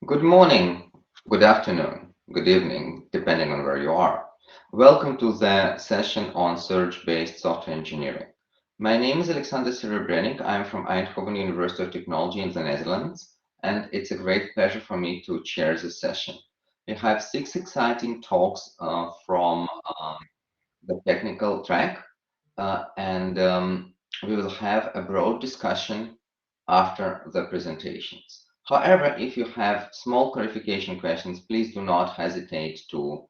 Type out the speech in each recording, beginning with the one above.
Good morning, good afternoon, good evening, depending on where you are. Welcome to the session on search-based software engineering. My name is Alexander Serebrenik. I'm from Eindhoven University of Technology in the Netherlands, and it's a great pleasure for me to chair this session. We have six exciting talks from the technical track, and we will have a broad discussion after the presentations. However, if you have small clarification questions, please do not hesitate to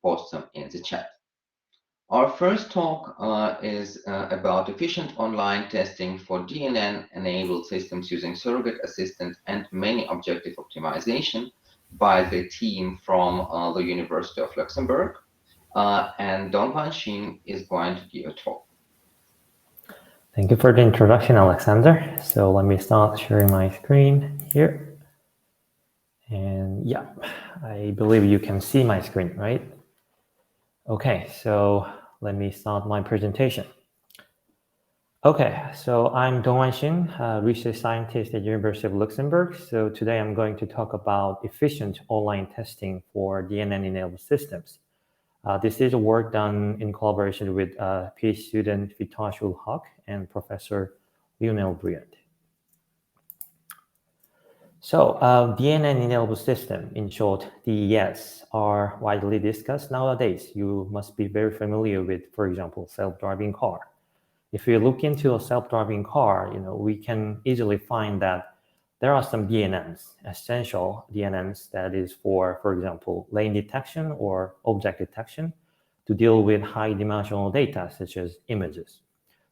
post them in the chat. Our first talk is about efficient online testing for DNN-enabled systems using surrogate assistant and many objective optimization by the team from the University of Luxembourg. And Dongwan Xin is going to give a talk. Thank you for the introduction, Alexander. So let me start sharing my screen here. And yeah, I believe you can see my screen, right? Okay, so let me start my presentation. Okay, so I'm Dongwan Xin, a research scientist at University of Luxembourg. So today I'm going to talk about efficient online testing for DNN-enabled systems. This is work done in collaboration with PhD student Vitash Ul-Haq and Professor Lionel Briand. So DNN-enabled system, in short, DES, are widely discussed nowadays. You must be very familiar with, for example, self-driving car. If you look into a self-driving car, we can easily find that there are some DNNs, essential DNNs that is for example, lane detection or object detection to deal with high-dimensional data such as images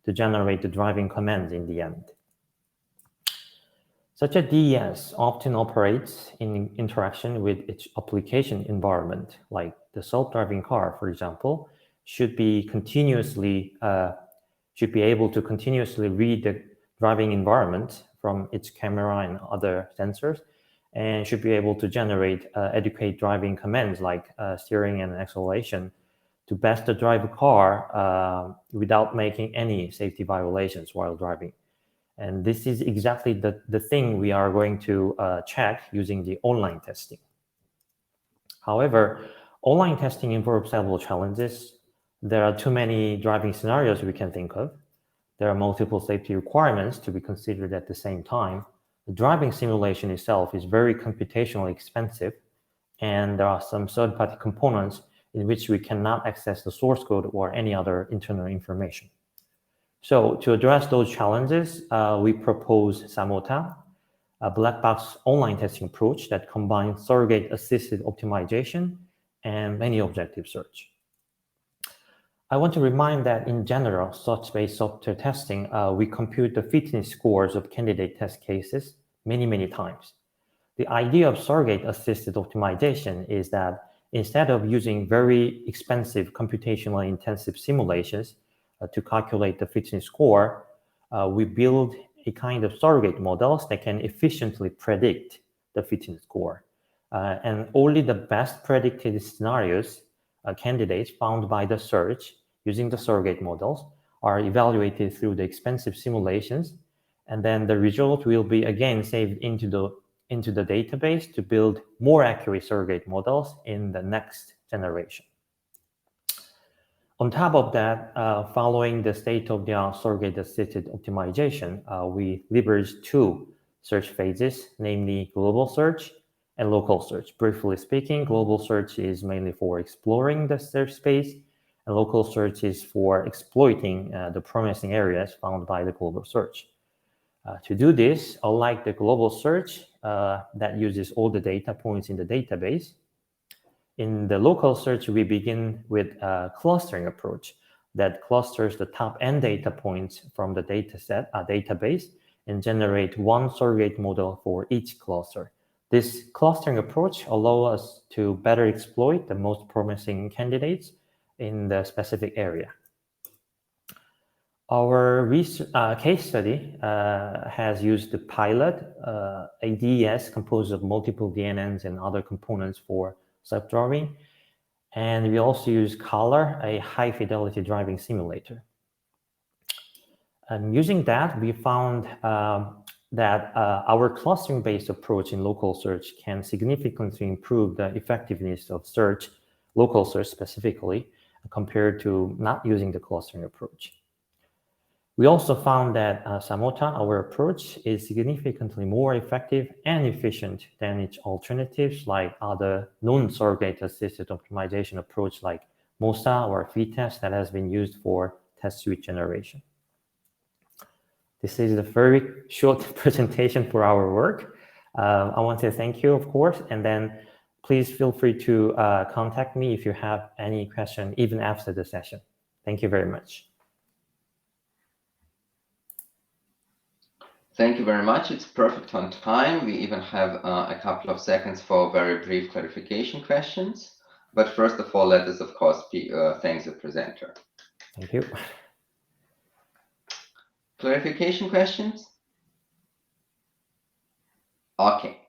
to generate the driving commands in the end. Such a DES often operates in interaction with its application environment, like the self-driving car, for example, should be able to continuously read the driving environment from its camera and other sensors, and should be able to generate adequate driving commands like steering and acceleration to best drive the car without making any safety violations while driving. And this is exactly the thing we are going to check using the online testing. However, online testing involves several challenges. There are too many driving scenarios we can think of. There are multiple safety requirements to be considered at the same time. The driving simulation itself is very computationally expensive, and there are some third-party components in which we cannot access the source code or any other internal information. So to address those challenges, we propose Samota, a black box online testing approach that combines surrogate-assisted optimization and many objective search. I want to remind that in general, search-based software testing, we compute the fitness scores of candidate test cases many times. The idea of surrogate-assisted optimization is that instead of using very expensive computationally intensive simulations to calculate the fitness score, we build a kind of surrogate models that can efficiently predict the fitness score. And only the best predicted scenarios, candidates found by the search using the surrogate models are evaluated through the expensive simulations, and then the result will be again saved into the database to build more accurate surrogate models in the next generation. On top of that, following the state-of-the-art surrogate-assisted optimization, we leverage two search phases, namely global search and local search. Briefly speaking, global search is mainly for exploring the search space, and local search is for exploiting the promising areas found by the global search. To do this, unlike the global search that uses all the data points in the database, in the local search, we begin with a clustering approach that clusters the top n data points from the database and generate one surrogate model for each cluster. This clustering approach allows us to better exploit the most promising candidates in the specific area. Our case study has used the pilot, a DES composed of multiple DNNs and other components for self-driving. And we also use Color, a high-fidelity driving simulator. And using that, we found that our clustering-based approach in local search can significantly improve the effectiveness of search, local search specifically, compared to not using the clustering approach. We also found that Samota, our approach, is significantly more effective and efficient than its alternatives like other non-surrogate-assisted optimization approach like MOSA or Fitest that has been used for test suite generation. This is a very short presentation for our work. I want to thank you, of course, and then please feel free to contact me if you have any question, even after the session. Thank you very much. Thank you very much. It's perfect on time. We even have a couple of seconds for very brief clarification questions. But first of all, let us, of course, thank the presenter. Thank you. Clarification questions? Okay.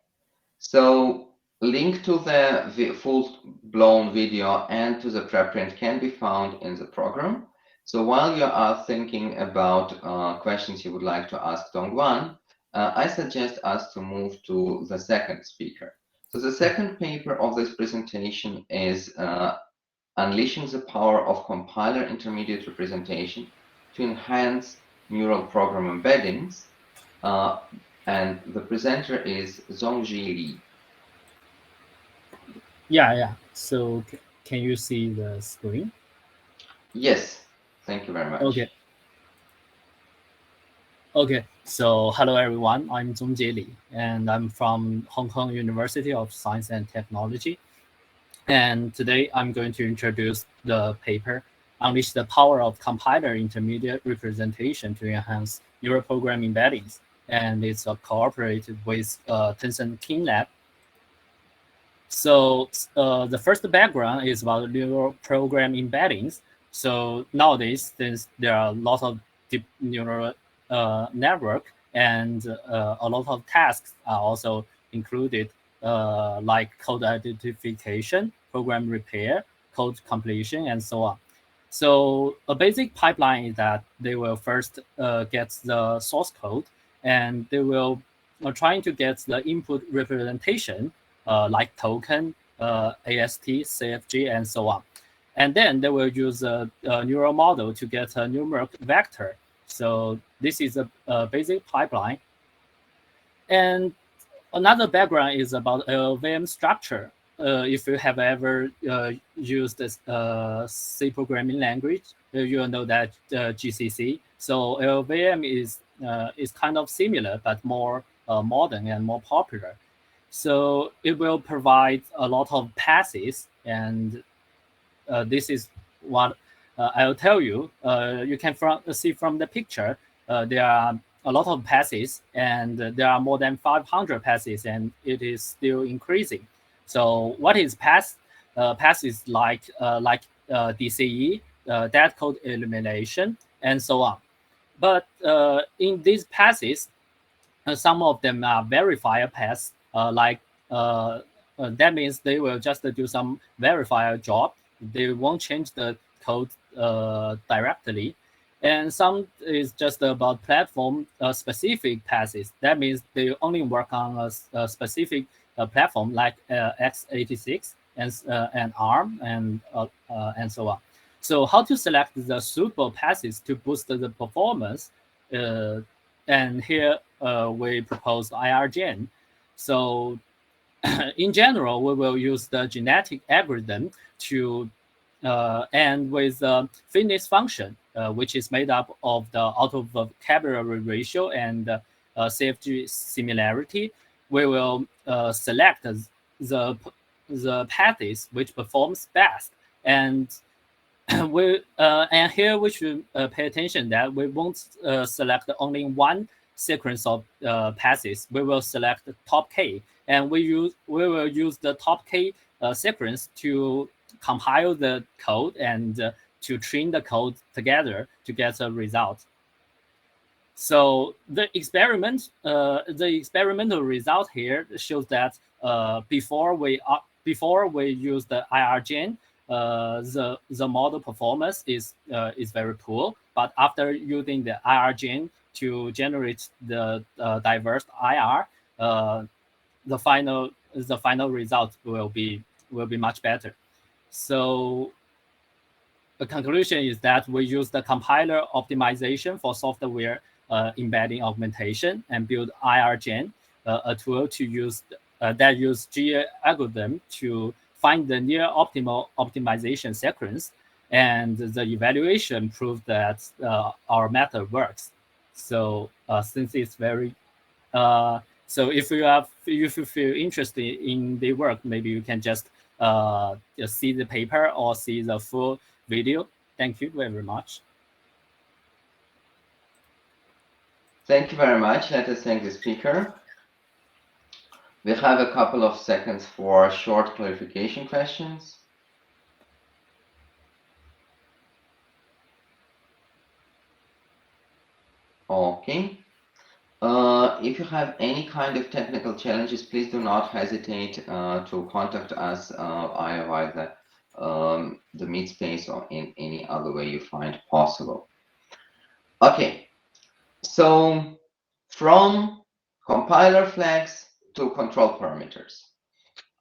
So link to the full-blown video and to the preprint can be found in the program. So while you are thinking about questions you would like to ask Dongguan, I suggest us to move to the second speaker. So the second paper of this presentation is Unleashing the Power of Compiler Intermediate Representation to Enhance Neural Program Embeddings. And the presenter is Zhongji Li. Yeah. So can you see the screen? Yes. Thank you very much. Okay. So hello, everyone. I'm Zhongjie Li, and I'm from Hong Kong University of Science and Technology. And today I'm going to introduce the paper, Unleash the Power of Compiler Intermediate Representation to Enhance Neural Program Embeddings. And it's cooperated with Tencent KinLab. So the first background is about neural program embeddings. So nowadays, since there are a lot of deep neural network and a lot of tasks are also included, like code identification, program repair, code completion, and so on. So a basic pipeline is that they will first get the source code, and they will trying to get the input representation like token, AST, CFG, and so on. And then they will use a neural model to get a numeric vector. So this is a basic pipeline. And another background is about LLVM structure. If you have ever used this C programming language, you know that GCC. So LLVM is kind of similar, but more modern and more popular. So it will provide a lot of passes, and this is what I'll tell you. You can see from the picture, there are a lot of passes, and there are more than 500 passes, and it is still increasing. So what is pass? Pass is like DCE, that code elimination, and so on. But in these passes, some of them are verifier pass, that means they will just do some verifier job. They won't change the code directly. And some is just about platform specific passes. That means they only work on a specific platform like x86 and ARM and so on. So how to select the suitable passes to boost the performance? And here we propose IRGen. So in general, we will use the genetic algorithm to end with the fitness function, which is made up of the auto-vocabulary ratio and CFG similarity. We will select the paths which performs best, and and here we should pay attention that we won't select only one sequence of passes. We will select the top K, and we will use the top K sequence to compile the code and to train the code together to get a result. So the experimental result here shows that before we use the IRGen, the model performance is very poor. But after using the IRGen to generate the diverse IR, the final result will be much better. So the conclusion is that we use the compiler optimization for software embedding augmentation and build IRGen, a tool to use that use GA algorithm to find the near optimal optimization sequence, and the evaluation proved that our method works. So since it's very so if you feel interested in the work, maybe you can just see the paper or see the full video. Thank you very much. Thank you very much. Let us thank the speaker. We have a couple of seconds for short clarification questions. Okay. If you have any kind of technical challenges, please do not hesitate to contact us via the Meet space or in any other way you find possible. Okay, so from compiler flags to control parameters.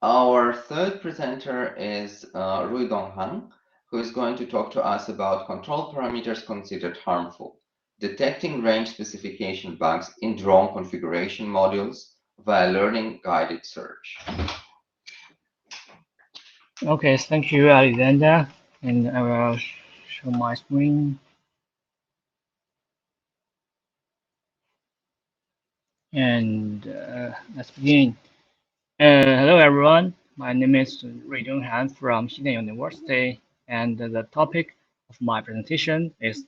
Our third presenter is Ruidong Han, who is going to talk to us about control parameters considered harmful, detecting range specification bugs in drone configuration modules via learning-guided search. Okay, thank you, Alexander. And I will show my screen. And let's begin. Hello, everyone. My name is Ruidong Han from Xidan University, and the topic of my presentation is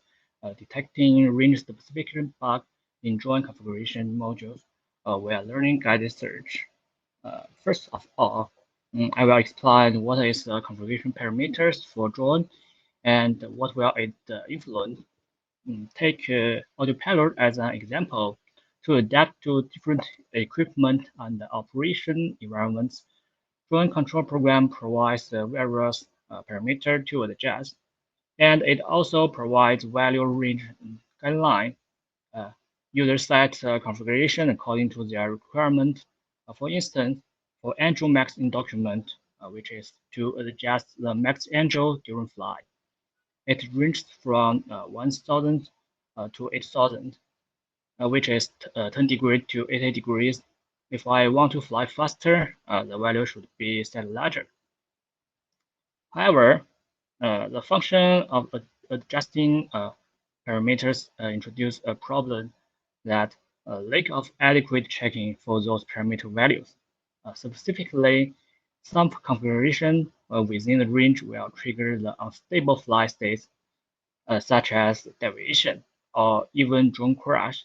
detecting range specification bug in drone configuration modules via learning guided search. First of all, I will explain what is configuration parameters for drone and what will it influence. Take autopilot as an example. To adapt to different equipment and operation environments, drone control program provides various parameters to adjust, and it also provides value range guideline. Users set configuration according to their requirement. For instance, for angel max in document, which is to adjust the max angel during flight, it ranges from 1,000 to 8,000. Which is 10 degrees to 80 degrees. If I want to fly faster, the value should be set larger. However, the function of adjusting parameters introduce a problem that lack of adequate checking for those parameter values. Specifically, some configuration within the range will trigger the unstable flight states, such as deviation or even drone crash.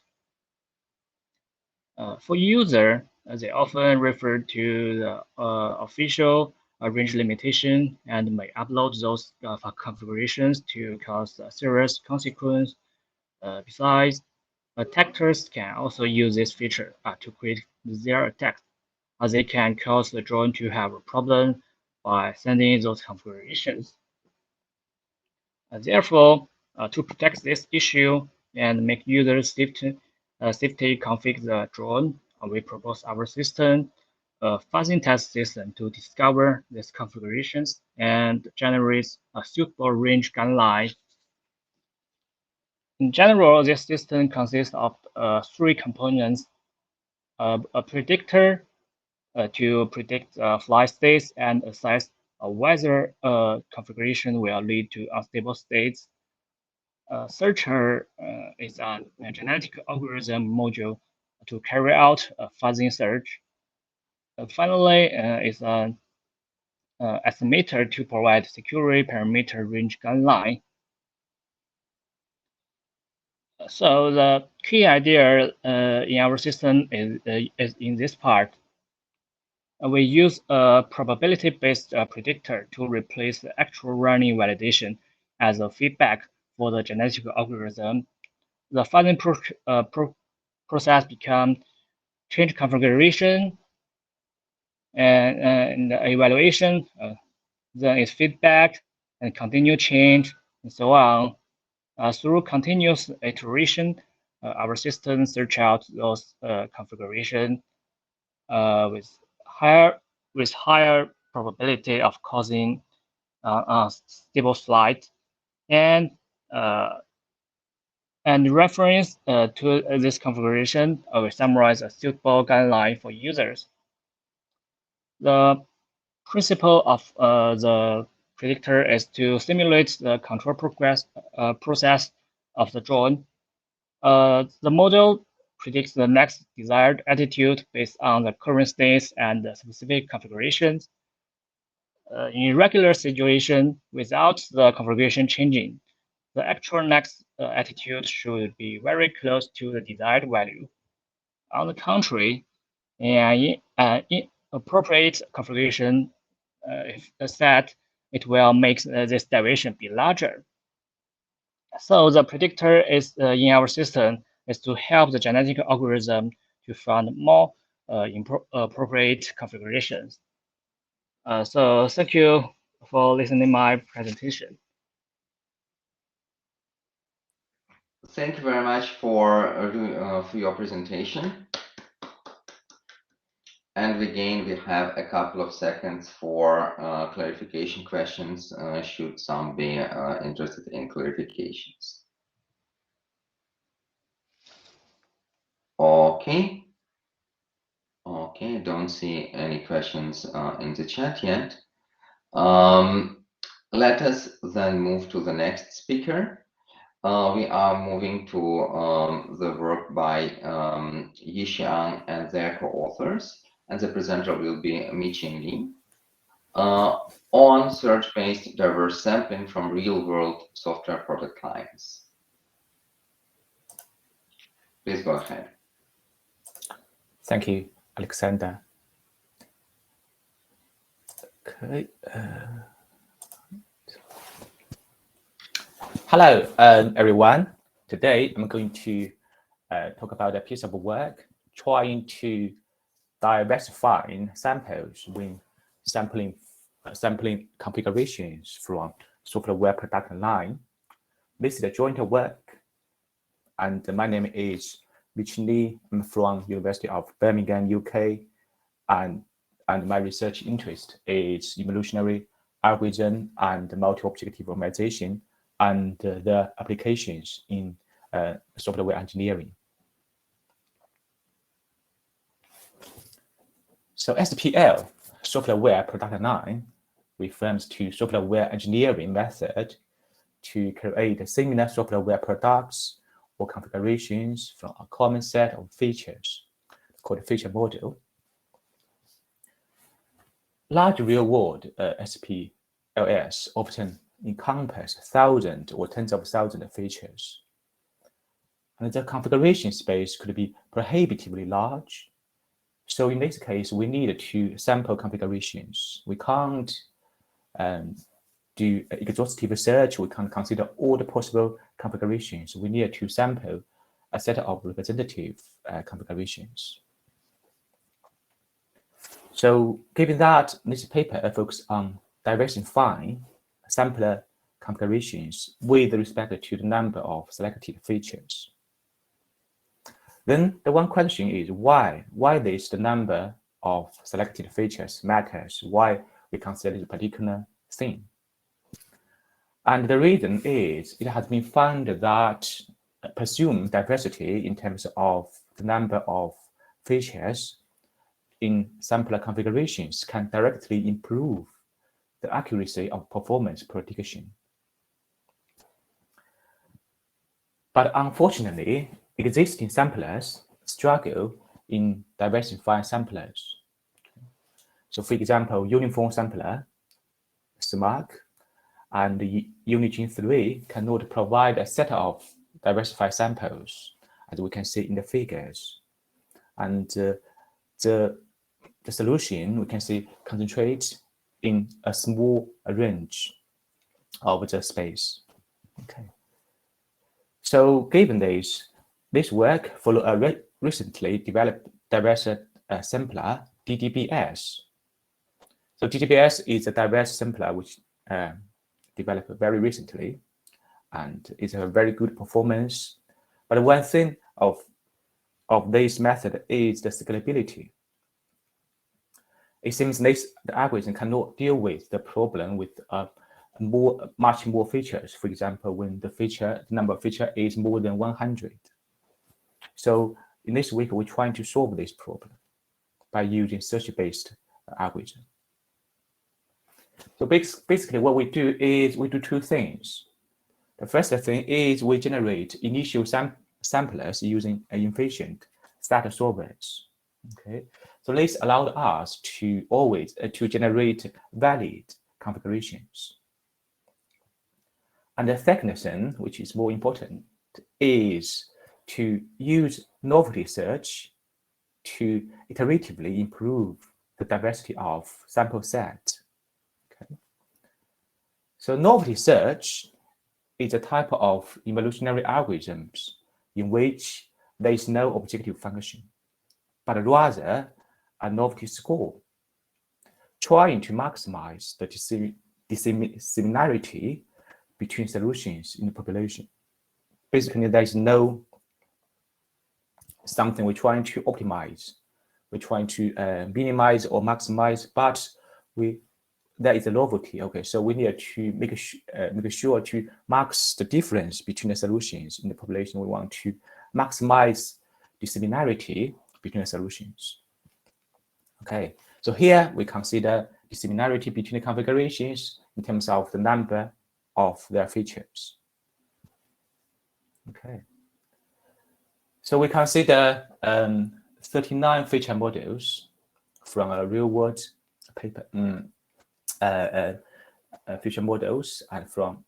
For user, they often refer to the official range limitation and may upload those configurations to cause serious consequence. Besides, attackers can also use this feature to create their attacks, as they can cause the drone to have a problem by sending those configurations. Therefore, to protect this issue and make users safety config the drone, we propose our system, a fuzzing test system to discover these configurations and generate a suitable range guideline. In general, this system consists of 3 components: a predictor to predict flight states and assess whether configuration will lead to unstable states. Searcher is a genetic algorithm module to carry out a fuzzing search. Finally, is an estimator to provide security parameter range guideline. So the key idea in our system is in this part. We use a probability-based predictor to replace the actual running validation as a feedback for the genetic algorithm. The fuzzing process becomes change configuration and the evaluation, then it's feedback and continue change and so on. Through continuous iteration, our system search out those configuration with higher probability of causing unstable flight, and reference to this configuration, we summarize a suitable guideline for users. The principle of the predictor is to simulate the control process of the drone. The model predicts the next desired attitude based on the current states and the specific configurations. In regular situation, without the configuration changing, the actual next attitude should be very close to the desired value. On the contrary, an inappropriate configuration, if set, it will make this deviation be larger. So the predictor is in our system is to help the genetic algorithm to find more appropriate configurations. So thank you for listening to my presentation. Thank you very much for your presentation. And again, we have a couple of seconds for clarification questions, should some be interested in clarifications. Okay. Okay, don't see any questions in the chat yet. Let us then move to the next speaker. We are moving to the work by Yixiang and their co-authors, and the presenter will be Miqing Li on search-based diverse sampling from real-world software product clients. Please go ahead. Thank you, Alexander. Okay. Hello, everyone. Today, I'm going to talk about a piece of work trying to diversify samples when sampling configurations from software product line. This is a joint work, and my name is Miqing Li. I'm from University of Birmingham, UK, and my research interest is evolutionary algorithm and multi-objective optimization and the applications in software engineering. So SPL, software product line, refers to software engineering method to create similar software products or configurations from a common set of features called feature model. Large real-world SPLS often encompass thousands or tens of thousands of features. And the configuration space could be prohibitively large. So in this case, we need to sample configurations. We can't do exhaustive research. We can't consider all the possible configurations. We need to sample a set of representative configurations. So given that this paper focuses on diversifying sampler configurations with respect to the number of selected features, then the one question is why this the number of selected features matters, why we consider this particular thing. And the reason is it has been found that presumed diversity in terms of the number of features in sampler configurations can directly improve the accuracy of performance prediction. But unfortunately, existing samplers struggle in diversifying samplers. So for example, Uniform Sampler, SMARC, and Unigine 3 cannot provide a set of diversified samples, as we can see in the figures. And the solution, we can see, concentrates in a small range of the space. Okay. So given this work follows a recently developed diverse sampler, DDBS. So DDBS is a diverse sampler which developed very recently, and it's a very good performance. But one thing of this method is the scalability. It seems the algorithm cannot deal with the problem with much more features. For example, when the number of features is more than 100. So in this week, we're trying to solve this problem by using search-based algorithm. So basically what we do is we do two things. The first thing is we generate initial samplers using efficient static solvers. Okay, so this allowed us to always to generate valid configurations. And the second thing, which is more important, is to use novelty search to iteratively improve the diversity of sample set. Okay. So novelty search is a type of evolutionary algorithms in which there is no objective function, but rather a novelty score, trying to maximize the dissimilarity between solutions in the population. Basically, there is no something we're trying to optimize. We're trying to minimize or maximize, but there is a novelty. Okay, so we need to make sure to max the difference between the solutions in the population. We want to maximize the similarity between the solutions. Okay, so here we consider the similarity between the configurations in terms of the number of their features. Okay, so we consider 39 feature models from a real-world paper, feature models, and from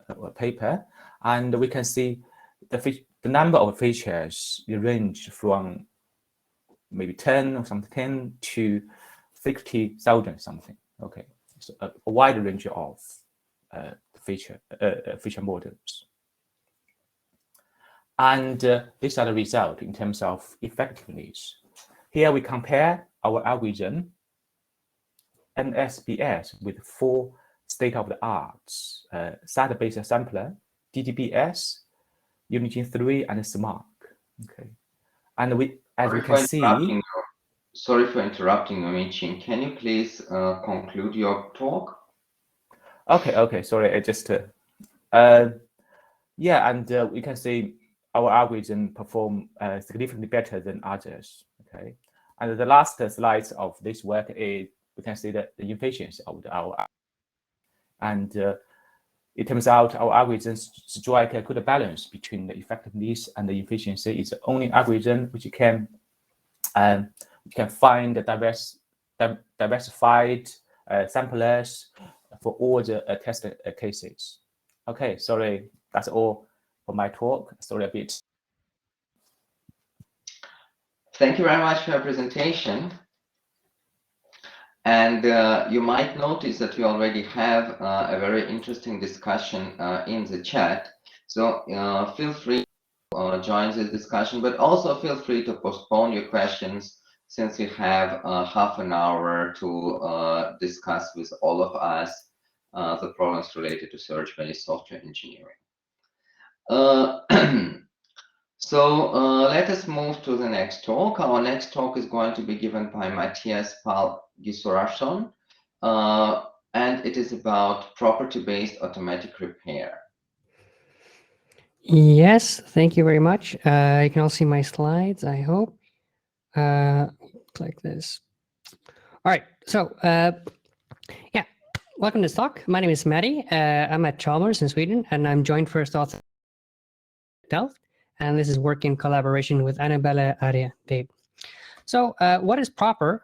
a paper, and we can see the number of features range from maybe 10 or something, 10 to 50,000 something. Okay, so a wide range of feature models. And these are the result in terms of effectiveness. Here we compare our algorithm MSBS with 4 state-of-the-art SAT-based sampler, DDBS, Unity 3, and SMARC. Okay, and we can see. Sorry for interrupting you, Michin. Can you please conclude your talk? Okay. Sorry, I just yeah, and we can see our algorithm perform significantly better than others. Okay, and the last slide of this work is we can see that the efficiency of our, and it turns out our algorithms strike a good balance between the effectiveness and the efficiency. It's the only algorithm which can find the diversified samplers for all the test cases. Okay, sorry, that's all for my talk. Sorry a bit. Thank you very much for your presentation. And you might notice that we already have a very interesting discussion in the chat. So feel free to join this discussion, but also feel free to postpone your questions since we have half an hour to discuss with all of us the problems related to search-based software engineering. So let us move to the next talk. Our next talk is going to be given by Matthias Paul Gisorason, and it is about property-based automatic repair. Yes, thank you very much. You can all see my slides, I hope. Click this. All right, so yeah, welcome to this talk. My name is Matti. I'm at Chalmers in Sweden, and I'm joint first author at Delft. And this is work in collaboration with Annabelle Aria-Dave. So what is proper?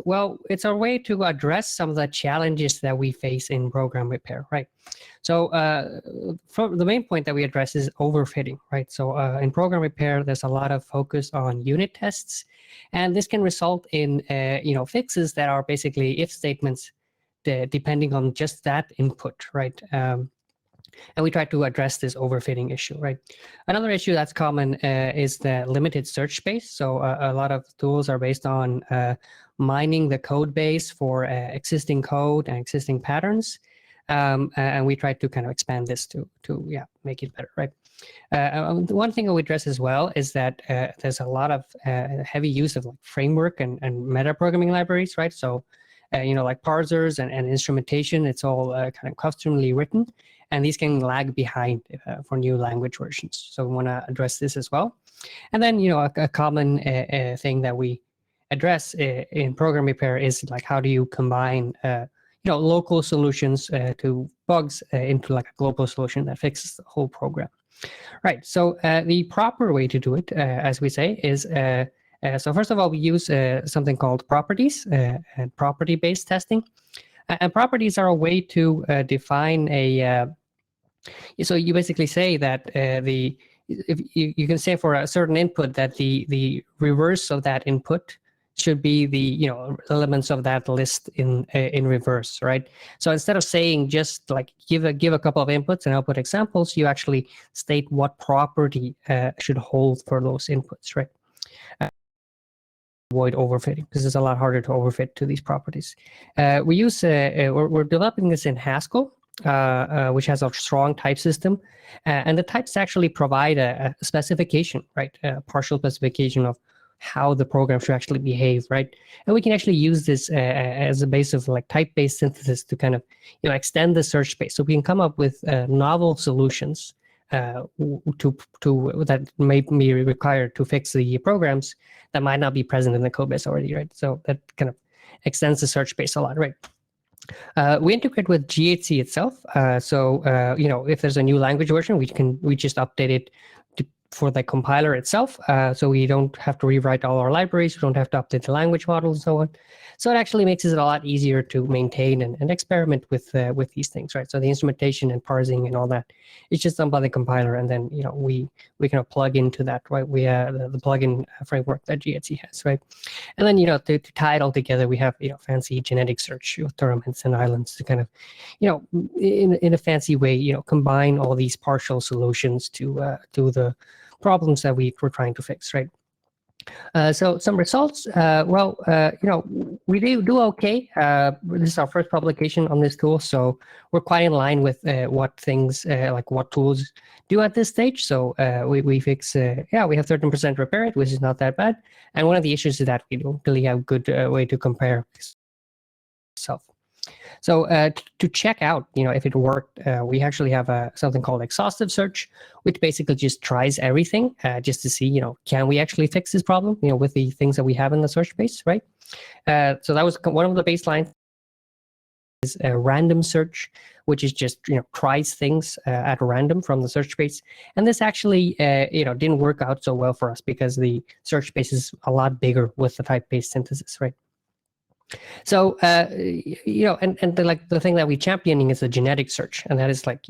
Well, it's a way to address some of the challenges that we face in program repair, right? So from the main point that we address is overfitting, right? So in program repair, there's a lot of focus on unit tests, and this can result in fixes that are basically if statements depending on just that input, right? And we try to address this overfitting issue, right? Another issue that's common is the limited search space. So a lot of tools are based on mining the code base for existing code and existing patterns. And we tried to kind of expand this to make it better, right? The one thing I would address as well is that there's a lot of heavy use of like framework and meta programming libraries, right? So, like parsers and instrumentation, it's all kind of customly written, and these can lag behind for new language versions. So we want to address this as well. And then, a common thing that we address in program repair is like, how do you combine local solutions to bugs into like a global solution that fixes the whole program. Right. So the proper way to do it, as we say, is so first of all, we use something called properties and property-based testing. And properties are a way to define a. So you basically say that if you can say for a certain input that the reverse of that input should be the elements of that list in reverse, right? So instead of saying just like give a couple of inputs and output examples, you actually state what property should hold for those inputs, right? Avoid overfitting, because it's a lot harder to overfit to these properties. We use we're developing this in Haskell, which has a strong type system, and the types actually provide a specification, right? A partial specification of how the program should actually behave, right? And we can actually use this as a base of like type-based synthesis to kind of extend the search space, so we can come up with novel solutions to that may be required to fix the programs that might not be present in the code base already, right? So that kind of extends the search space a lot, right? We integrate with GHC itself. So if there's a new language version, we just update it for the compiler itself. So we don't have to rewrite all our libraries. We don't have to update the language model and so on. So it actually makes it a lot easier to maintain and experiment with these things, right? So the instrumentation and parsing and all that, it's just done by the compiler, and then we kind of plug into that, right? We the plugin framework that GHC has, right? And then to tie it all together, we have fancy genetic search tournaments and islands to kind of in a fancy way combine all these partial solutions to the problems that we're trying to fix, right? So some results. We do okay. This is our first publication on this tool, so we're quite in line with what things like what tools do at this stage. So we fix. We have 13% repair rate, which is not that bad. And one of the issues is that we don't really have a good way to compare itself. So to check out, if it worked, we actually have something called exhaustive search, which basically just tries everything just to see, can we actually fix this problem, with the things that we have in the search space, right? So that was one of the baselines. Is a random search, which is just tries things at random from the search space, and this actually didn't work out so well for us because the search space is a lot bigger with the type-based synthesis, right? So the thing that we're championing is the genetic search, and that is like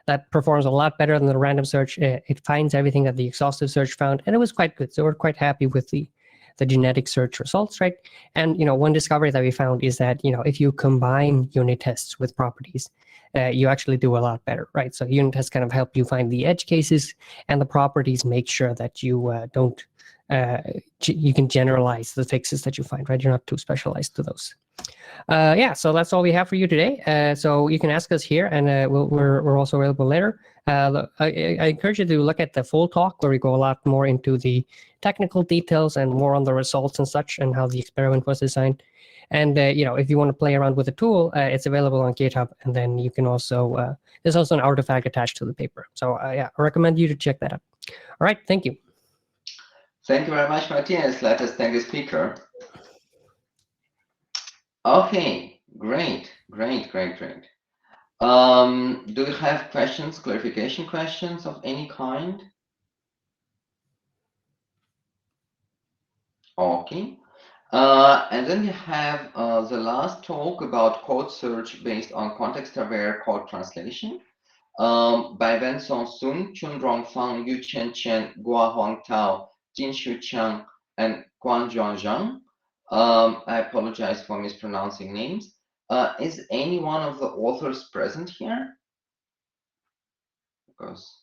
that performs a lot better than the random search. It finds everything that the exhaustive search found, and it was quite good. So we're quite happy with the genetic search results, right? And one discovery that we found is that if you combine unit tests with properties, you actually do a lot better, right? So unit tests kind of help you find the edge cases, and the properties make sure that you don't. You can generalize the fixes that you find, right? You're not too specialized to those. So that's all we have for you today. So you can ask us here, and we're also available later. I encourage you to look at the full talk where we go a lot more into the technical details and more on the results and such, and how the experiment was designed. And if you want to play around with the tool, it's available on GitHub, and then you can also there's also an artifact attached to the paper. So I recommend you to check that out. All right, thank you. Thank you very much, Matthias. Let us thank the speaker. Okay, great. Do you have questions, clarification questions of any kind? Okay. And then we have the last talk about code search based on context-aware code translation by Wenson Sun, Chunrong Fang, Yuchen Chen, Guohuang Tao, Jinshu Chang, and Guangjuan Zhang. I apologize for mispronouncing names. Is any one of the authors present here? Because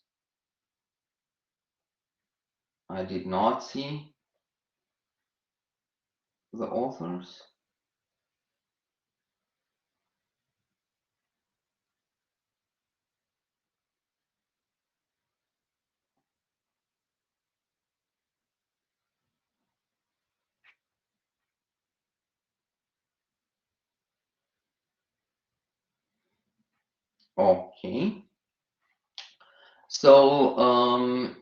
I did not see the authors. Okay. So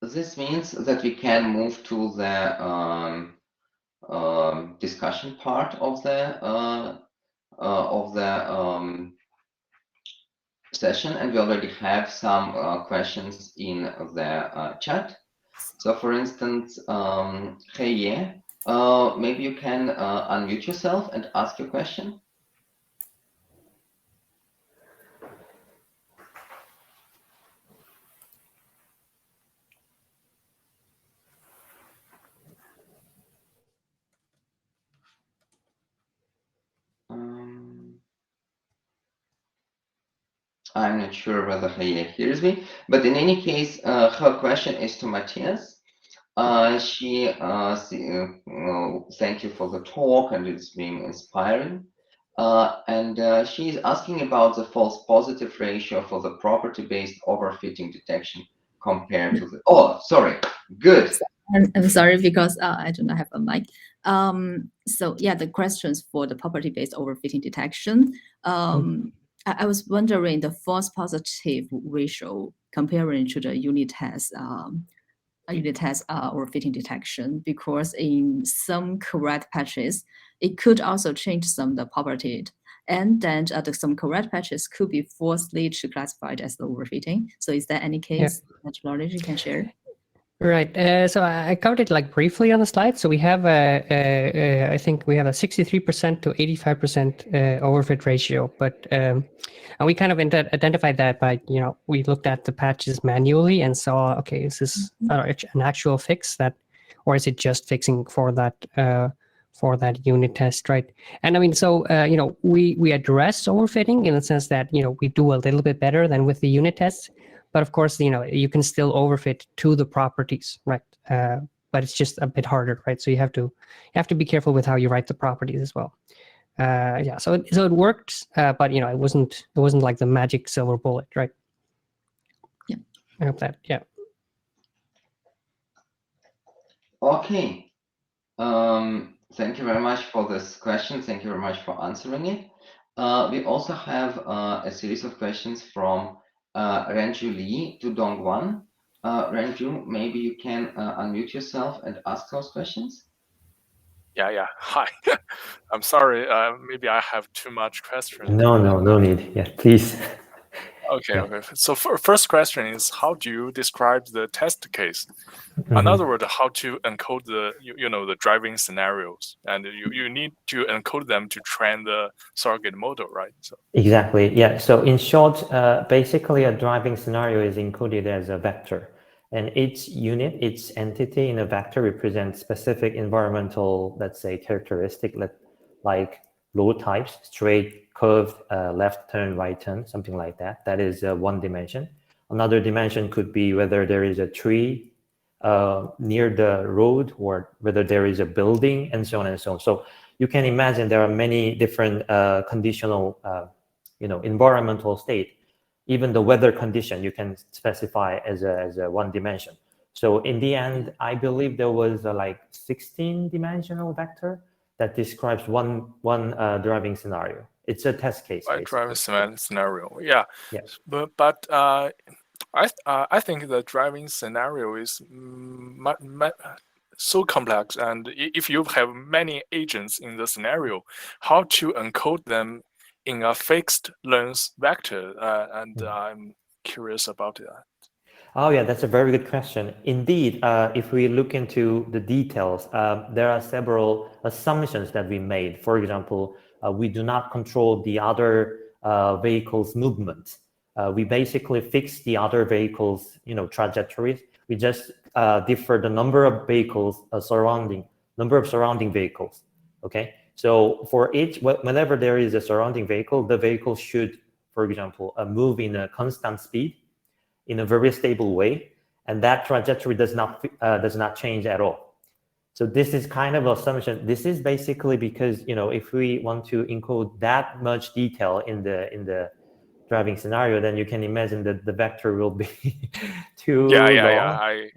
this means that we can move to the discussion part of the session, and we already have some questions in the chat. So, for instance, Heye, maybe you can unmute yourself and ask your question. I'm not sure whether Heye hears me, but in any case, her question is to Matthias. Thank you for the talk, and it's being inspiring. And she is asking about the false positive ratio for the property-based overfitting detection compared to the. Oh, sorry. Good. I'm sorry because I do not have a mic. So yeah, the questions for the property-based overfitting detection. I was wondering the false positive ratio comparing to the unit test overfitting detection, because in some correct patches, it could also change some of the property. And then some correct patches could be falsely classified as overfitting. So is there any case methodology you can share? Right. So I covered it like briefly on the slide. So we have I think we have a 63% to 85% overfit ratio, but and we kind of identified that by, we looked at the patches manually and saw, okay, is this an actual fix that, or is it just fixing for that unit test, right? And I mean, so we address overfitting in the sense that we do a little bit better than with the unit tests. But of course, you can still overfit to the properties, right? But it's just a bit harder, right? So you have to be careful with how you write the properties as well. Yeah, so it worked, but it wasn't like the magic silver bullet, right? Yeah. I hope that, yeah. Okay. Thank you very much for this question. Thank you very much for answering it. We also have a series of questions from Renju Lee to Dongguan. Renju, maybe you can unmute yourself and ask those questions. Yeah. Hi. I'm sorry. Maybe I have too much questions. No need. Yeah, please. Okay. So first question is, how do you describe the test case? In other words, how to encode the the driving scenarios, and you need to encode them to train the surrogate model, right? So exactly. Yeah. So in short, basically a driving scenario is encoded as a vector, and each unit, each entity in a vector represents specific environmental, let's say, characteristic, like road types, straight, curved, left turn, right turn, something like that. That is one dimension. Another dimension could be whether there is a tree near the road, or whether there is a building, and so on and so on. So you can imagine there are many different conditional, environmental state. Even the weather condition you can specify as a one dimension. So in the end, I believe there was like 16-dimensional vector that describes one driving scenario. It's a test case. Driving scenario, yeah. Yes. But I think the driving scenario is so complex, and if you have many agents in the scenario, how to encode them in a fixed length vector? And I'm curious about that. Oh yeah, that's a very good question. Indeed, if we look into the details, there are several assumptions that we made. For example, we do not control the other vehicle's movement. We basically fix the other vehicles' trajectories. We just differ the number of vehicles surrounding vehicles. Okay, so for each, whenever there is a surrounding vehicle, the vehicle should, for example, move in a constant speed, in a very stable way, and that trajectory does not change at all. So this is kind of assumption. This is basically because if we want to encode that much detail in the driving scenario, then you can imagine that the vector will be too long. I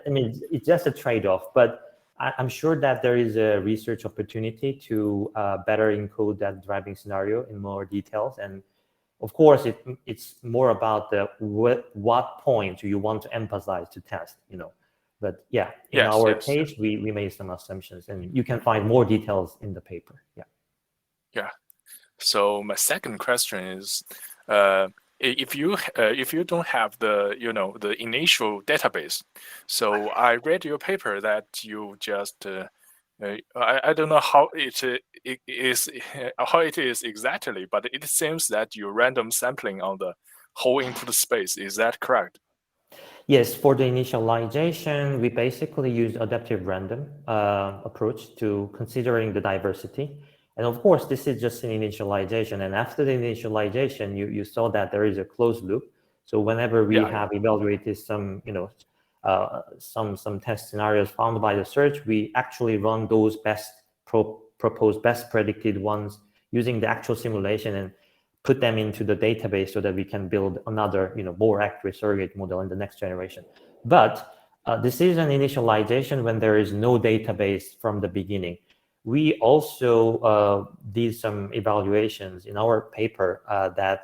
mean, it's just a trade-off. But I'm sure that there is a research opportunity to better encode that driving scenario in more details, and Of course, it's more about what point you want to emphasize to test, But yeah, in Yes, our yes. case, we made some assumptions, and you can find more details in the paper. Yeah. Yeah. So my second question is, if you don't have the the initial database, so I read your paper that you just I don't know how it is how it is exactly, but it seems that you random sampling on the whole input space. Is that correct? Yes, for the initialization, we basically use adaptive random approach to considering the diversity. And of course, this is just an initialization. And after the initialization, you saw that there is a closed loop. So whenever we have evaluated some, some test scenarios found by the search, we actually run those proposed best predicted ones using the actual simulation and put them into the database so that we can build another, more accurate surrogate model in the next generation. But this is an initialization when there is no database from the beginning. We also did some evaluations in our paper that,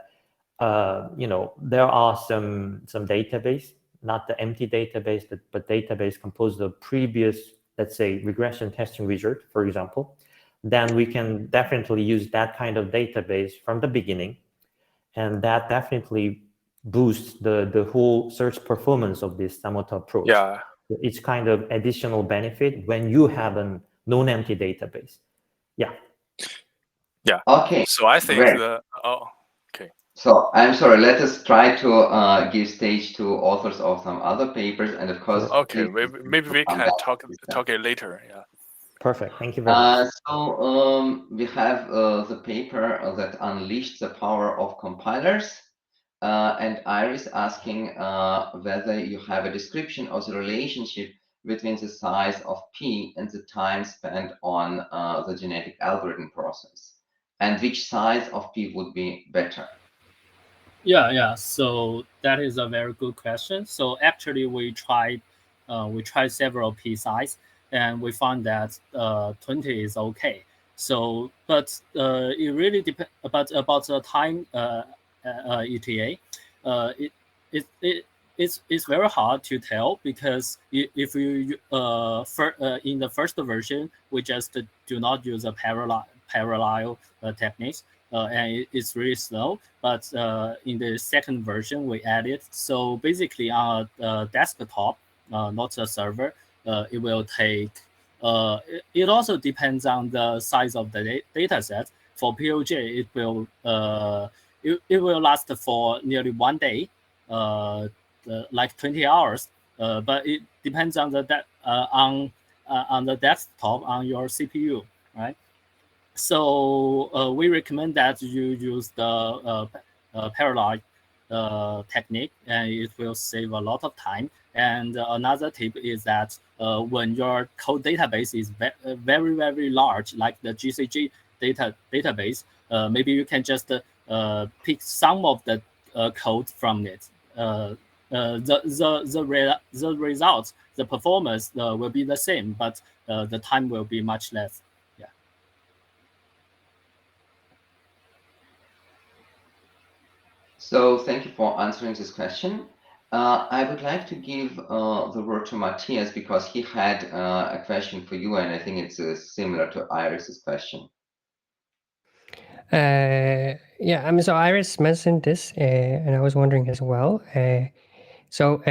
there are some database, not the empty database, but database composed of previous, let's say, regression testing result, for example. Then we can definitely use that kind of database from the beginning. And that definitely boosts the whole search performance of this Samotta approach. Yeah. It's kind of additional benefit when you have a non-empty database. Yeah. Yeah. Okay. So I think great. okay. So I'm sorry, let us try to give stage to authors of some other papers, and of course, Okay, maybe we can talk it later. Yeah. Perfect. Thank you very much. So we have the paper that unleashed the power of compilers, and Iris asking whether you have a description of the relationship between the size of P and the time spent on the genetic algorithm process, and which size of P would be better. Yeah. So that is a very good question. So actually, we tried several P size, and we found that 20 is okay. So, but it really depends about the time ETA. It's very hard to tell because if you in the first version we just do not use a parallel techniques. And it's really slow. But in the second version, we added. So basically, on a desktop, not a server, it will take. It also depends on the size of the data set. For POJ, it will last for nearly 1 day, like 20 hours. But it depends on the desktop on your CPU, right? So we recommend that you use the parallel technique, and it will save a lot of time. And another tip is that when your code database is very, very large, like the GCG database, maybe you can just pick some of the code from it. The results, the performance will be the same, but the time will be much less. So thank you for answering this question. I would like to give the word to Matthias because he had a question for you, and I think it's similar to Iris's question. Yeah, I mean, so Iris mentioned this, and I was wondering as well. So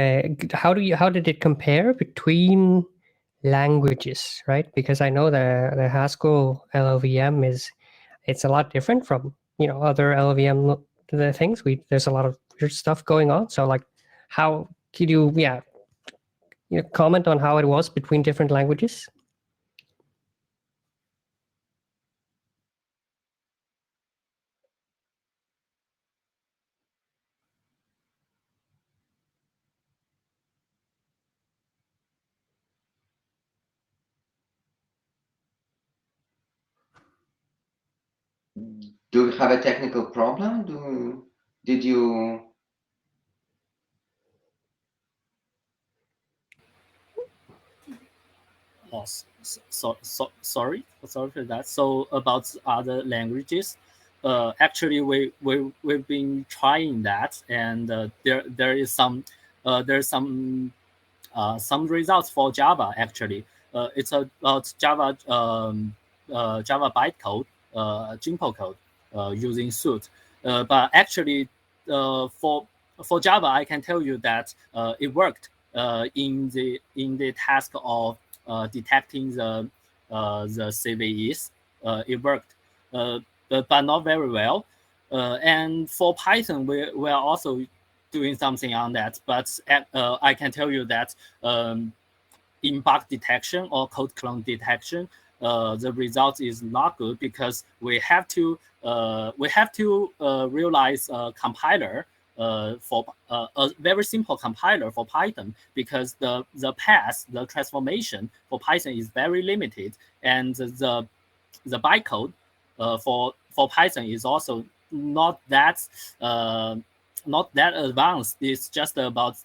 how did it compare between languages, right? Because I know the Haskell LLVM it's a lot different from other LLVM the things. There's a lot of weird stuff going on. So like, how could you comment on how it was between different languages? Do you have a technical problem? Did you? Oh, sorry for that. So about other languages, actually we've been trying that, and there's some results for Java actually. It's about Java Java bytecode, Jimpo code using Suit. But actually, for Java, I can tell you that it worked in the task of detecting the CVEs. It worked, but not very well. And for Python, we are also doing something on that. But I can tell you that in bug detection or code clone detection, the result is not good because we have to realize a compiler for a very simple compiler for Python, because the path, the transformation for Python is very limited, and the bytecode for Python is also not that advanced. It's just about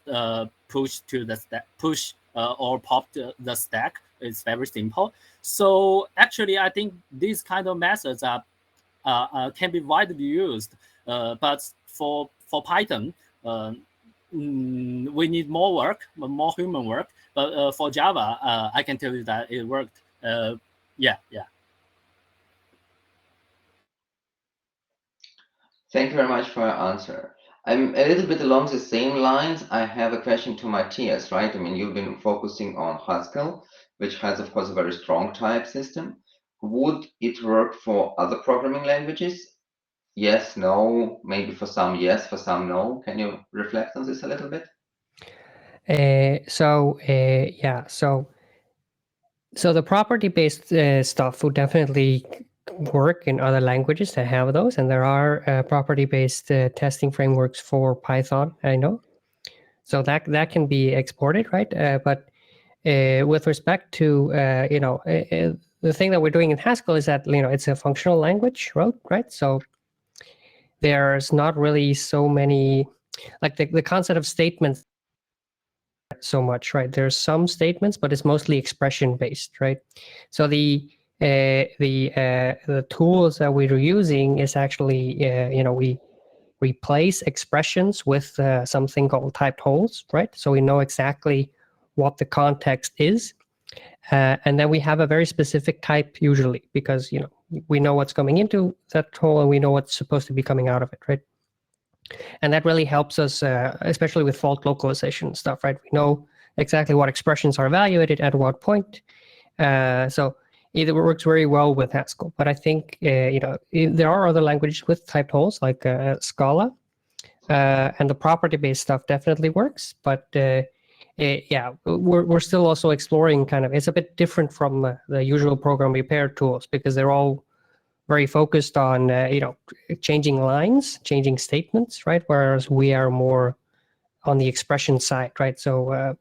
push to the stack, push or pop the stack. It's very simple. So actually, I think these kind of methods are can be widely used, but for Python, we need more work, more human work. But for Java, I can tell you that it worked. Yeah. Thank you very much for your answer. I'm a little bit along the same lines. I have a question to Matthias, right? I mean, you've been focusing on Haskell, which has, of course, a very strong type system. Would it work for other programming languages? Yes, no, maybe for some yes, for some no. Can you reflect on this a little bit? So the property-based stuff would definitely work in other languages that have those, and there are property-based testing frameworks for Python, I know. So that can be exported, right? But with respect to the thing that we're doing in Haskell is that it's a functional language, right? So there's not really so many, like the concept of statements so much, right? There's some statements, but it's mostly expression based, right? So the tools that we're using is actually we replace expressions with something called typed holes, right? So we know exactly what the context is, and then we have a very specific type usually, because we know what's coming into that hole and we know what's supposed to be coming out of it, right? And that really helps us, especially with fault localization stuff, right? We know exactly what expressions are evaluated at what point. So it works very well with Haskell. But I think there are other languages with typed holes like Scala, and the property-based stuff definitely works. But we're still also exploring kind of. It's a bit different from the usual program repair tools, because they're all very focused on changing lines, changing statements, right? Whereas we are more on the expression side, right? So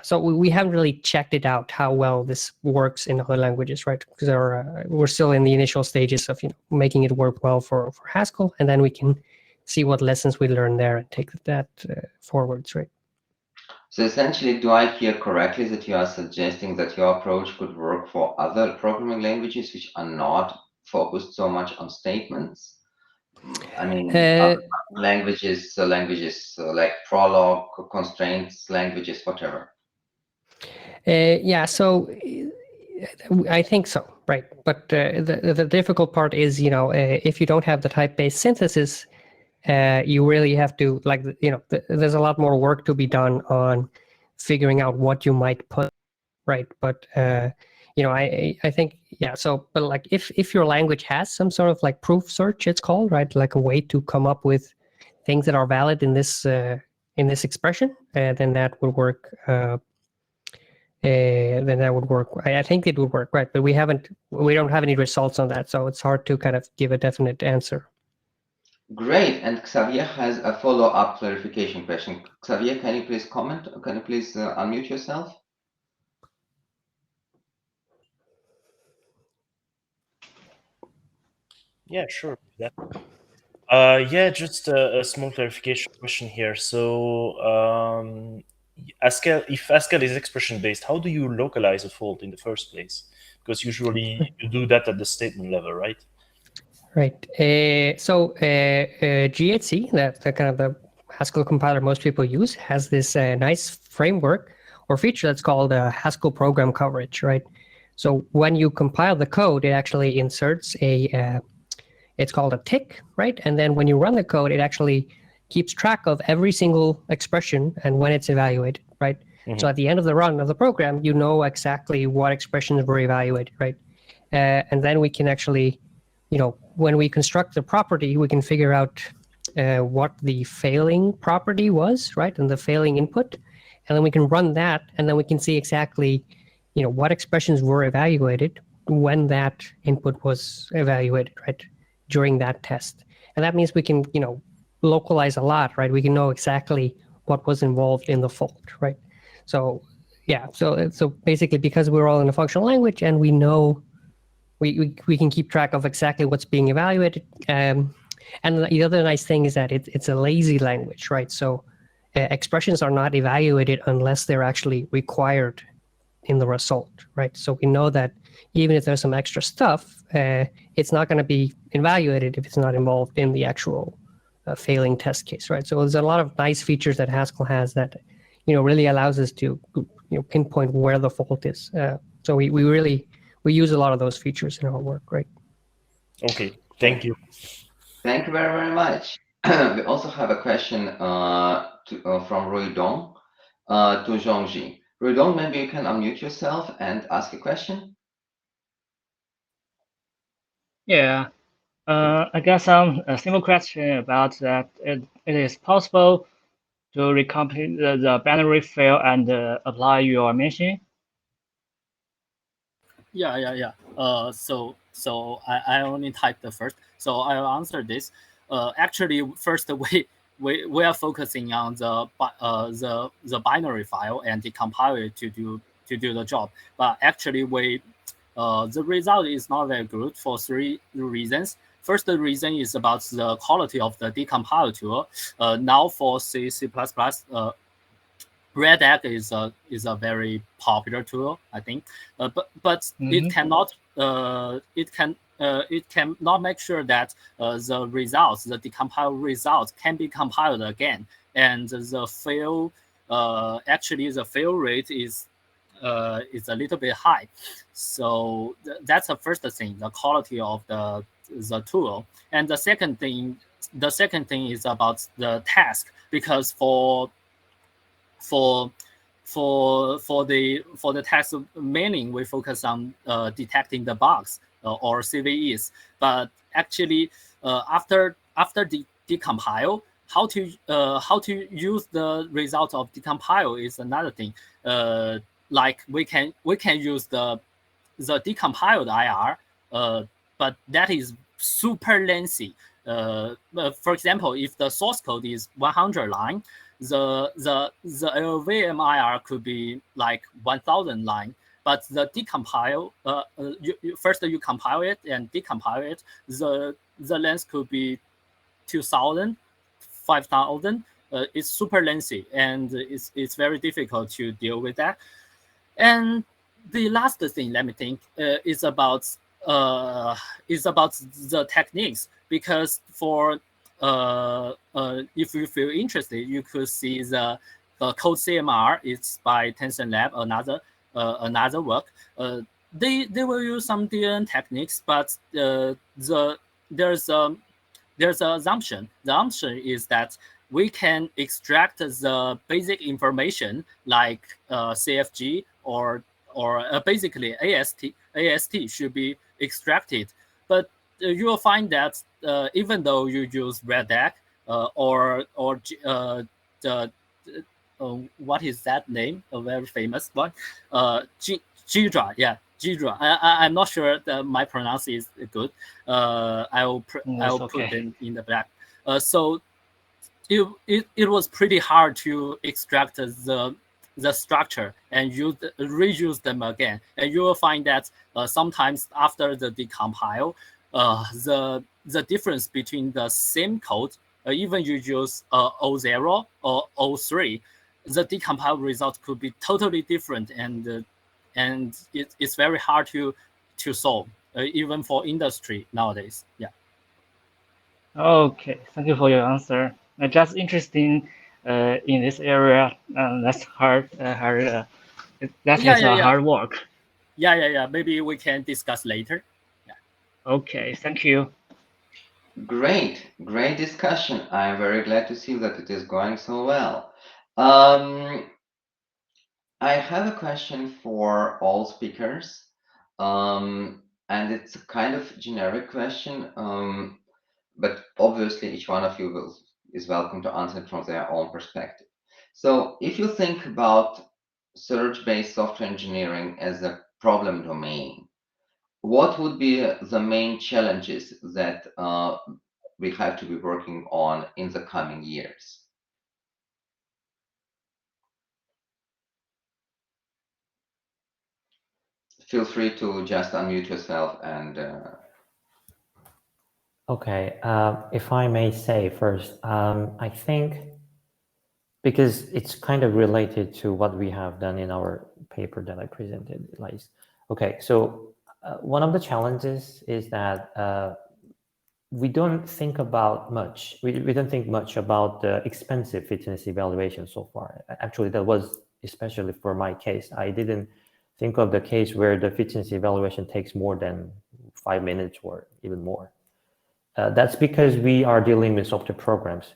so we haven't really checked it out how well this works in other languages, right? Because we're still in the initial stages of making it work well for Haskell, and then we can see what lessons we learn there and take that forwards, right? So essentially, do I hear correctly that you are suggesting that your approach could work for other programming languages which are not focused so much on statements? I mean, other languages like Prolog, constraints languages, whatever. So I think so, right? But the difficult part is, if you don't have the type-based synthesis, you really have to, there's a lot more work to be done on figuring out what you might put, right? But I think So, but like if your language has some sort of like proof search, it's called, right? Like a way to come up with things that are valid in this expression, then that would work. Then that would work. I think it would work, right? But we don't have any results on that, so it's hard to kind of give a definite answer. Great. And Xavier has a follow-up clarification question. Xavier, can you please comment? Can you please unmute yourself? Yeah, sure. Just a small clarification question here. So, if Haskell is expression-based, how do you localize a fault in the first place? Because usually you do that at the statement level, right? Right. So GHC, the kind of the Haskell compiler most people use, has this nice framework or feature that's called Haskell program coverage, right? So when you compile the code, it actually inserts it's called a tick, right? And then when you run the code, it actually keeps track of every single expression and when it's evaluated, right? So at the end of the run of the program, you know exactly what expressions were evaluated, right? And then we can actually, when we construct the property, we can figure out what the failing property was, right? And the failing input. And then we can run that, and then we can see exactly, what expressions were evaluated when that input was evaluated, right? During that test. And that means we can, localize a lot, right? We can know exactly what was involved in the fault, right? So yeah, so basically because we're all in a functional language and we know we can keep track of exactly what's being evaluated. And the other nice thing is that it's a lazy language, right? So expressions are not evaluated unless they're actually required in the result, right? So we know that even if there's some extra stuff, it's not going to be evaluated if it's not involved in the actual failing test case, right? So there's a lot of nice features that Haskell has that, really allows us to, pinpoint where the fault is. So we use a lot of those features in our work, right? Okay, thank you. Thank you very, very much. We also have a question from Roy Dong to Zhongji. Roy Dong, maybe you can unmute yourself and ask a question. Yeah. I got some simple question about that. It is possible to recompute the binary file and apply your machine? Yeah. So I only typed the first. So I'll answer this. Actually, first we are focusing on the binary file and decompile it to do the job. But actually, the result is not very good for three reasons. First, the reason is about the quality of the decompile tool. Now for C++, Redact is a very popular tool, I think, but it cannot it cannot make sure that the results, the decompiled results, can be compiled again, and the fail actually the fail rate is a little bit high. So that's the first thing, the quality of the tool. And the second thing is about the task, because for the task mainly we focus on detecting the bugs or CVEs. But actually, after the decompile, how to use the result of decompile is another thing. Like we can use the decompiled IR, but that is super lengthy. For example, if the source code is 100 line, the LLVM IR could be like 1,000 line, but the decompile, first you compile it and decompile it, the length could be 2,000, 5,000. It's super lengthy, and it's very difficult to deal with that. And the last thing, let me think, is about the techniques, because for if you feel interested, you could see the Code CMR. It's by Tencent Lab, another work. They will use some DNN techniques, but there's an assumption. The assumption is that we can extract the basic information like CFG or basically AST should be extracted, but you will find that even though you use Redact or what is that name? A very famous one, Ghidra. Yeah, Ghidra. I'm not sure that my pronunciation is good. I will put them in the back. So it was pretty hard to extract the structure and reuse them again. And you will find that sometimes after the decompile, the difference between the same code, even you use 0 or 03, the decompiled result could be totally different, and it's very hard to solve, even for industry nowadays. Yeah. Okay, thank you for your answer. Just interesting in this area. That's hard. That Yeah, is yeah, a yeah, hard work. yeah. Maybe we can discuss later. Okay, thank you. Great discussion. I'm very glad to see that it is going so well. I have a question for all speakers, and it's a kind of generic question, but obviously each one of you is welcome to answer it from their own perspective. So if you think about search-based software engineering as a problem domain, what would be the main challenges that we have to be working on in the coming years? Feel free to just unmute yourself and Okay, if I may say first, I think because it's kind of related to what we have done in our paper that I presented, like, okay, so one of the challenges is that we don't think about much. We don't think much about the expensive fitness evaluation so far. Actually, that was especially for my case. I didn't think of the case where the fitness evaluation takes more than 5 minutes or even more. That's because we are dealing with software programs,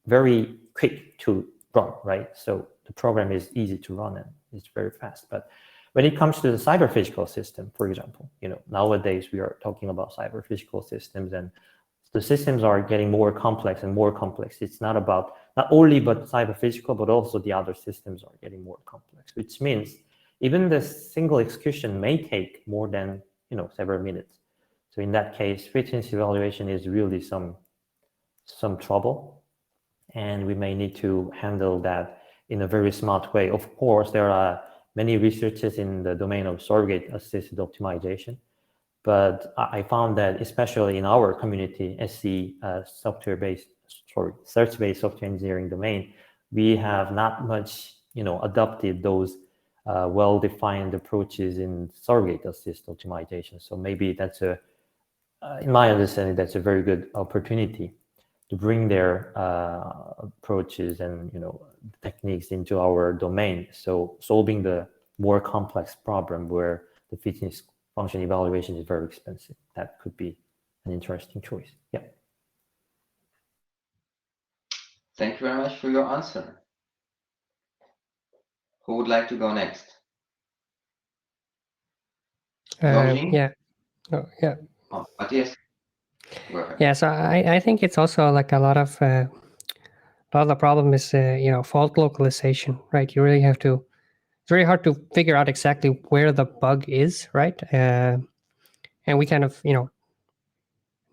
very quick to run, right? So the program is easy to run and it's very fast. But when it comes to the cyber physical system, for example, nowadays we are talking about cyber physical systems, and the systems are getting more complex and more complex. It's not about not only but cyber physical, but also the other systems are getting more complex, which means even the single execution may take more than several minutes. So in that case, fitness evaluation is really some trouble, and we may need to handle that in a very smart way. Of course, there are many researchers in the domain of surrogate-assisted optimization, but I found that especially in our community, SC search-based software engineering domain, we have not much, adopted those well-defined approaches in surrogate-assisted optimization. So maybe that's in my understanding, that's a very good opportunity to bring their approaches and techniques into our domain. So solving the more complex problem where the fitness function evaluation is very expensive, that could be an interesting choice. Yeah. thank you very much for your answer. Who would like to go next? Yeah. Oh, yeah. Oh, Matthias, go ahead. Yeah. So I think it's also like a lot of the problem is fault localization, right? You really have to. It's very hard to figure out exactly where the bug is, right? And we kind of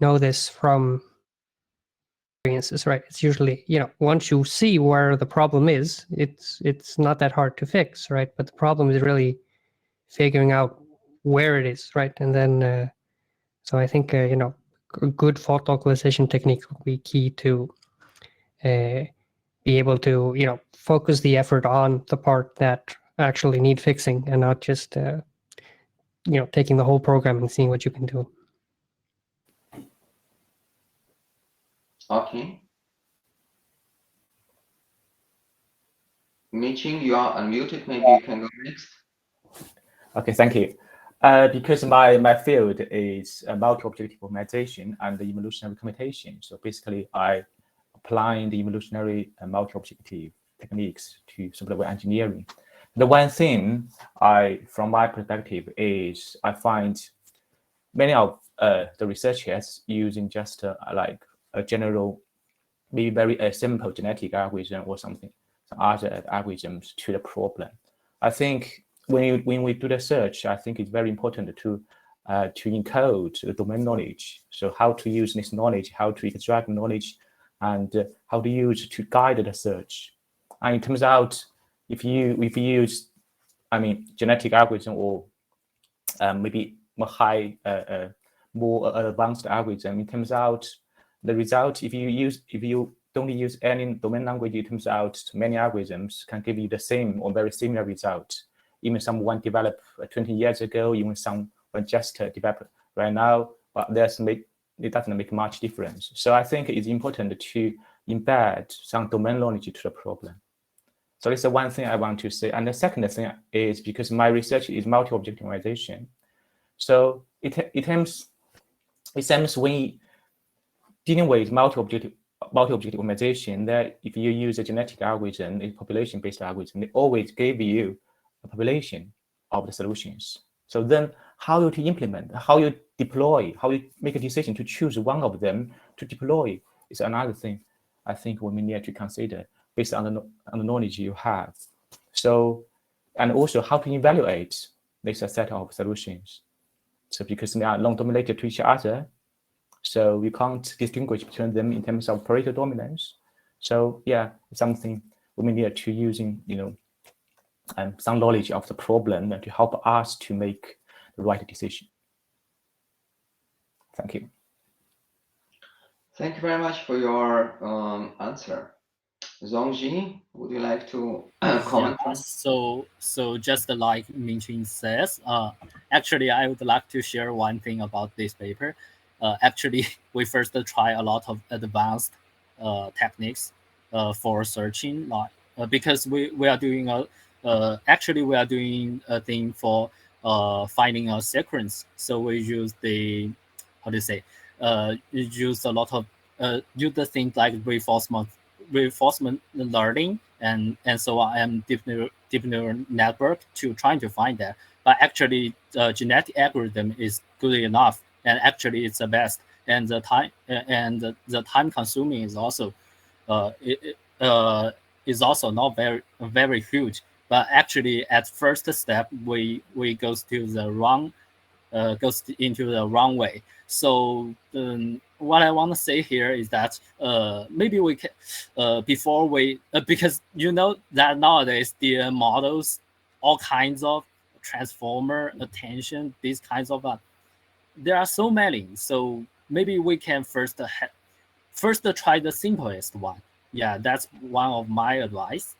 know this from experiences, right? It's usually once you see where the problem is, it's not that hard to fix, right? But the problem is really figuring out where it is, right? And then so I think a good fault localization technique will be key to be able to focus the effort on the part that actually need fixing, and not just taking the whole program and seeing what you can do. Okay. Ming-Ching, you are unmuted. Maybe you can go next. Okay, thank you. Because my field is multi-objective optimization and the evolutionary computation. So basically, I applying the evolutionary and multi-objective techniques to software engineering. The one thing from my perspective, is I find many of the researchers using just like a general, maybe very simple genetic algorithm or some other algorithms to the problem. I think when we do the search, I think it's very important to encode the domain knowledge. So how to use this knowledge, how to extract knowledge, and how to use to guide the search. And it turns out if you use, genetic algorithm or maybe more advanced algorithm, it turns out the result, if you don't use any domain language, it turns out many algorithms can give you the same or very similar result. Even someone developed 20 years ago, even someone just developed right now, but there's it doesn't make much difference. So I think it's important to embed some domain knowledge to the problem. So that's the one thing I want to say. And the second thing is because my research is multi-object optimization. So it seems when dealing with multi-object optimization, that if you use a genetic algorithm, a population-based algorithm, they always give you a population of the solutions. So then how you to implement, how you deploy, how you make a decision to choose one of them to deploy is another thing I think we may need to consider based on the knowledge you have. So, and also how to evaluate this set of solutions. So because they are non-dominated to each other, so we can't distinguish between them in terms of Pareto dominance. So yeah, it's something we may need to using, some knowledge of the problem to help us to make the right decision. Thank you. Thank you very much for your answer. Zhongji, would you like to comment? Yeah, so just like Mingqing says, actually I would like to share one thing about this paper. Actually, we first try a lot of advanced techniques for searching, because we are doing we are doing a thing for finding a sequence. So we use the use a lot of use the things like reinforcement learning and so on, and deep neural network to trying to find that. But actually, genetic algorithm is good enough, and actually it's the best. And the time consuming is also is also not very huge. But actually, at first step, we goes into the wrong way. So what I want to say here is that maybe we can before we because you know that nowadays the models, all kinds of transformer, attention, these kinds of there are so many. So maybe we can first try the simplest one. Yeah, that's one of my advice,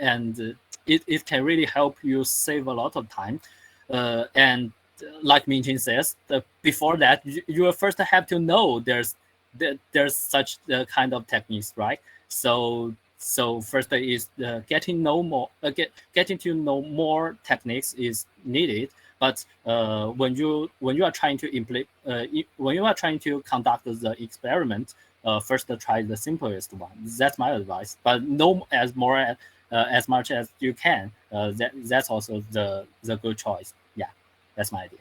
and it can really help you save a lot of time. And like Mingqing says, before that, you first have to know there's such kind of techniques, right? So first is getting to know more techniques is needed. But when you are trying to conduct the experiment, first try the simplest one. That's my advice. But know as much as you can. That's also the good choice. Yeah, that's my idea.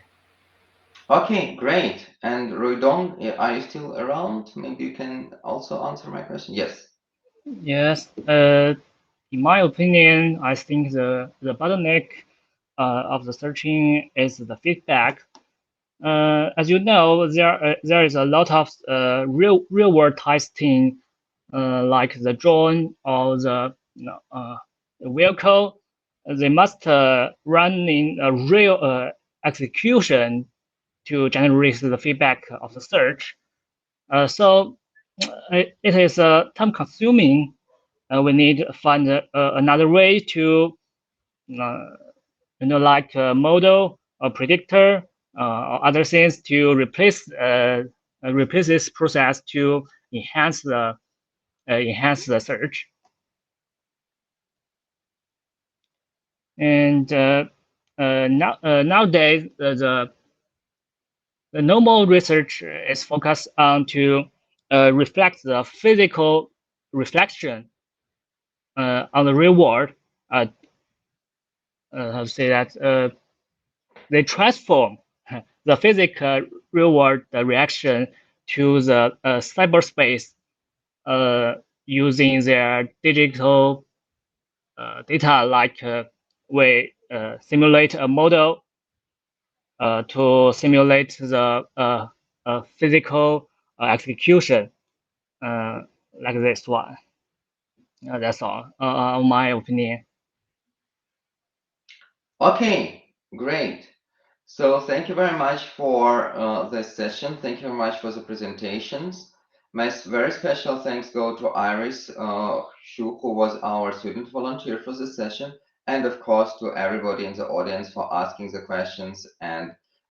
Okay, great. And Ruidong, are you still around? Maybe you can also answer my question. Yes. Yes. In my opinion, I think the bottleneck of the searching is the feedback. As you know, there is a lot of real world testing, like the drone or the vehicle. They must run in a real execution to generate the feedback of the search. So it is time consuming. We need to find another way to, like a model or predictor or other things to replace this process to enhance the search. And nowadays the normal research is focused on to reflect the physical reflection on the real world. How to say that? They transform the physical real world reaction to the cyberspace using their digital data, like we simulate a model to simulate the physical execution, like this one. That's all, my opinion. Okay, great. So thank you very much for this session. Thank you very much for the presentations. My very special thanks go to Iris Xu, who was our student volunteer for this session, and of course to everybody in the audience for asking the questions and